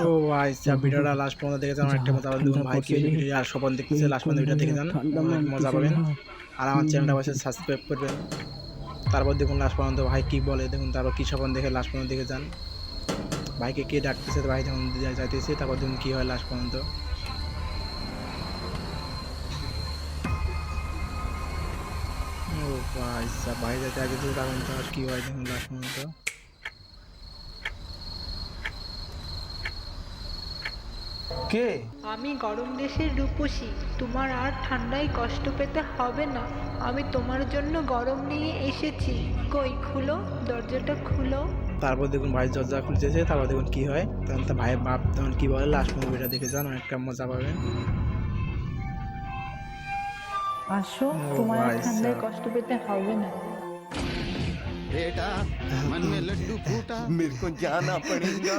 ও ভাই ভিডিওটা লাস্ট পর্যন্ত দেখে যান, একটা মজা পাবেন। দেখুন ভাই কি আর স্বপন দেখতেছে, লাস্ট পর্যন্ত ভিডিও দেখে যান, অনেক মজা পাবেন। আর আমার চ্যানেলটা অবশ্যই সাবস্ক্রাইব করবেন। তারপর দেখুন লাস্ট পর্যন্ত ভাই কি বলে, দেখুন তারপর কি স্বপন দেখে লাস্ট পর্যন্ত দেখে যান। ভাইকে কে ডাকতেছে, ভাই যখন যাইতেছে, তারপর দেখুন কী হয় লাস্ট পর্যন্ত। ও ভাই ভাই যাতে আগে তখন তো আর কী হয় দেখুন লাস্ট পর্যন্ত। কে? আমি গরম দেশের রূপসী, তোমার আর ঠান্ডায় কষ্ট পেতে হবে না। আমি তোমার জন্য গরম নিয়ে এসেছি। কই খুলো, দরজাটা খুলো। তারপর দেখুন ভাই দরজা খুলতেছে, তারপর দেখুন কী হয়, তখন তো ভাইয়ের বাপ তখন কী বলে লাস্ট মুভিটা দেখে যান, অনেকটা মজা পাবেন। আসো, ও তোমার আর ভাই ঠান্ডায় সাব কষ্ট পেতে হবে না। बेटा मन में लड्डू फूटा मेरे को जाना पड़ेगा।